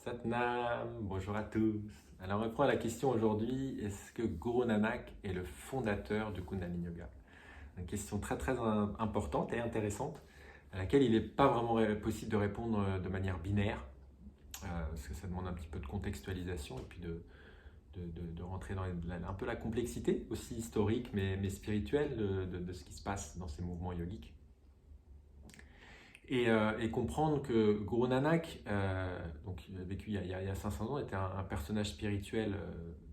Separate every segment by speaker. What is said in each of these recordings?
Speaker 1: Satnam, bonjour à tous. Alors on reprend la question aujourd'hui, est-ce que Guru Nanak est le fondateur du Kundalini Yoga? Une question très importante et intéressante, à laquelle il n'est pas vraiment possible de répondre de manière binaire, parce que ça demande un petit peu de contextualisation et puis de rentrer dans un peu la complexité, aussi historique mais spirituelle, de ce qui se passe dans ces mouvements yogiques. Et comprendre que Guru Nanak, donc il a vécu il y a 500 ans, était un personnage spirituel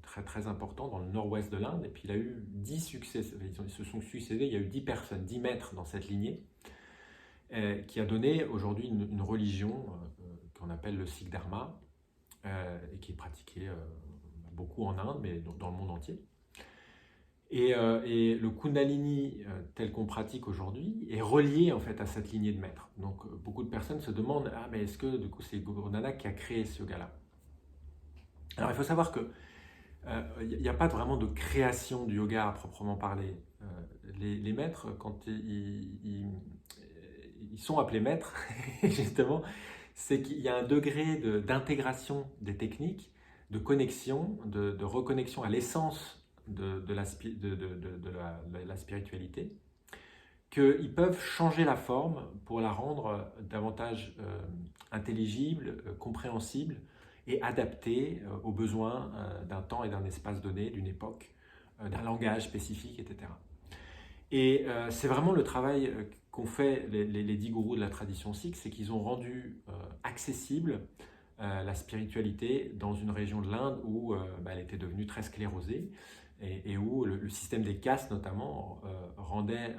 Speaker 1: très important dans le nord-ouest de l'Inde. Et puis il a eu 10 succès, ils se sont succédés, il y a eu 10 personnes, 10 maîtres dans cette lignée, qui a donné aujourd'hui une religion qu'on appelle le Sikh Dharma, et qui est pratiquée beaucoup en Inde, mais dans le monde entier. Et le Kundalini tel qu'on pratique aujourd'hui est relié en fait à cette lignée de maîtres. Donc beaucoup de personnes se demandent mais est-ce que du coup c'est Guru Nanak qui a créé ce yoga-là? Alors il faut savoir que il n'y a pas vraiment de création du yoga à proprement parler. Les maîtres, quand ils sont appelés maîtres, justement, c'est qu'il y a un degré d'intégration des techniques, de connexion, de reconnexion à l'essence de la spiritualité, qu'ils peuvent changer la forme pour la rendre davantage intelligible, compréhensible et adaptée aux besoins d'un temps et d'un espace donné, d'une époque, d'un langage spécifique, etc. Et c'est vraiment le travail qu'ont fait les 10 gourous de la tradition sikh, c'est qu'ils ont rendu accessible la spiritualité dans une région de l'Inde où elle était devenue très sclérosée et où le système des castes notamment rendait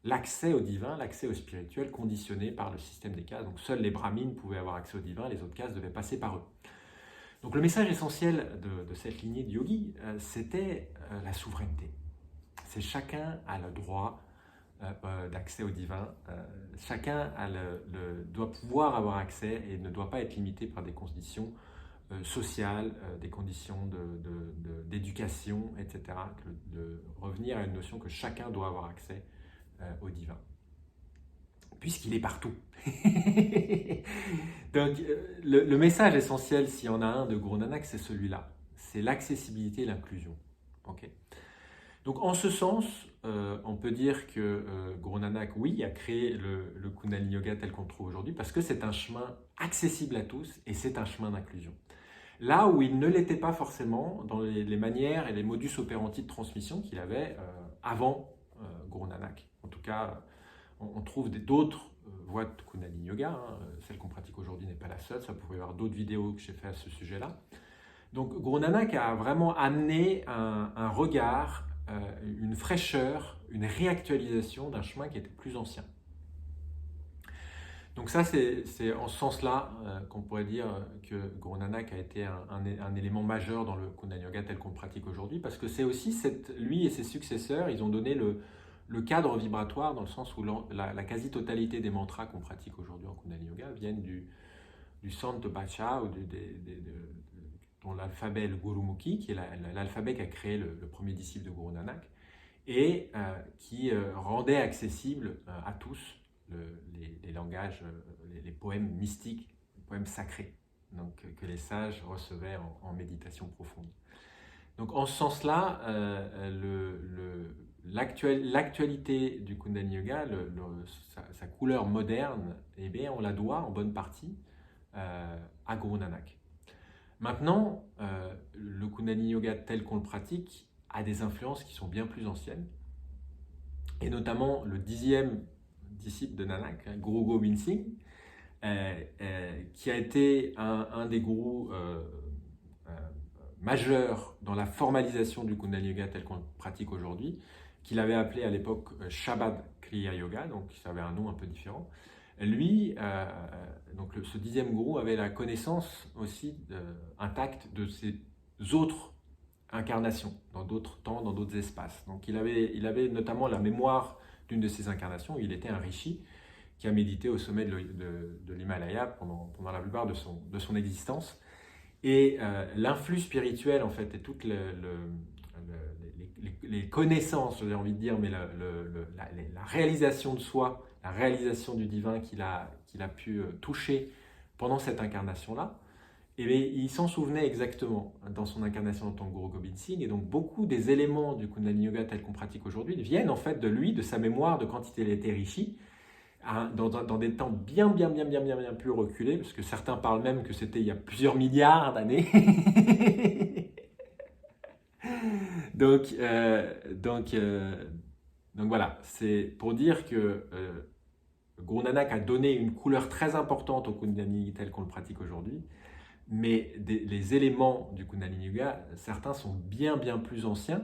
Speaker 1: l'accès au divin, l'accès au spirituel conditionné par le système des castes. Donc seuls les brahmines pouvaient avoir accès au divin, les autres castes devaient passer par eux. Donc le message essentiel de cette lignée de yogi, c'était la souveraineté. C'est chacun a le droit d'accès au divin. Chacun doit pouvoir avoir accès et ne doit pas être limité par des conditions sociales, des conditions d'éducation, etc. De revenir à une notion que chacun doit avoir accès au divin, puisqu'il est partout. Donc le message essentiel, s'il y en a un de Guru Nanak, c'est celui-là. C'est l'accessibilité et l'inclusion. Okay. Donc en ce sens, on peut dire que Guru Nanak, oui, a créé le Kundalini Yoga tel qu'on le trouve aujourd'hui parce que c'est un chemin accessible à tous et c'est un chemin d'inclusion. Là où il ne l'était pas forcément dans les manières et les modus operandi de transmission qu'il avait avant Guru Nanak. En tout cas, on trouve d'autres voies de Kundalini Yoga. Hein. Celle qu'on pratique aujourd'hui n'est pas la seule. Ça pourrait y avoir d'autres vidéos que j'ai fait à ce sujet-là. Donc Guru Nanak a vraiment amené un regard, une fraîcheur, une réactualisation d'un chemin qui était plus ancien. Donc ça, c'est en ce sens-là qu'on pourrait dire que Guru Nanak a été un élément majeur dans le Kundalini Yoga tel qu'on le pratique aujourd'hui, parce que c'est aussi lui et ses successeurs, ils ont donné le cadre vibratoire dans le sens où la quasi-totalité des mantras qu'on pratique aujourd'hui en Kundalini Yoga viennent du Sant Bacha ou dont l'alphabet est le Gurumukhi, qui est l'alphabet qu'a créé le premier disciple de Guru Nanak, et qui rendait accessible à tous les langages, les poèmes mystiques, les poèmes sacrés, donc, que les sages recevaient en méditation profonde. Donc en ce sens-là, l'actualité du Kundalini Yoga, sa couleur moderne, eh bien, on la doit en bonne partie à Guru Nanak. Maintenant, le Kundalini Yoga tel qu'on le pratique a des influences qui sont bien plus anciennes, et notamment le 10e disciple de Nanak, Guru Gobind Singh, qui a été un des gourous majeurs dans la formalisation du Kundalini Yoga tel qu'on le pratique aujourd'hui, qu'il avait appelé à l'époque Shabad Kriya Yoga, donc ça avait un nom un peu différent. Lui, donc ce 10e gourou avait la connaissance aussi intacte de ses autres incarnations, dans d'autres temps, dans d'autres espaces. Donc il avait notamment la mémoire d'une de ces incarnations, où il était un rishi qui a médité au sommet de l'Himalaya pendant la plupart de son existence. Et l'influx spirituel, en fait, et toutes les connaissances, j'ai envie de dire, mais la réalisation de soi, la réalisation du divin qu'il a pu toucher pendant cette incarnation-là, et bien, il s'en souvenait exactement dans son incarnation en tant que Guru Gobind Singh. Et donc, beaucoup des éléments du Kundalini Yoga tel qu'on pratique aujourd'hui viennent en fait de lui, de sa mémoire, de quand il était rishi, dans des temps bien plus reculés, parce que certains parlent même que c'était il y a plusieurs milliards d'années. donc, donc voilà, c'est pour dire que Guru Nanak a donné une couleur très importante au Kundalini tel qu'on le pratique aujourd'hui, mais les éléments du Kundalini Yoga, certains sont bien plus anciens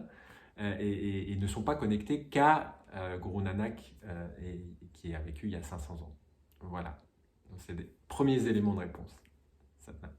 Speaker 1: et ne sont pas connectés qu'à Guru Nanak qui a vécu il y a 500 ans. Voilà, c'est des premiers éléments de réponse. Satnam.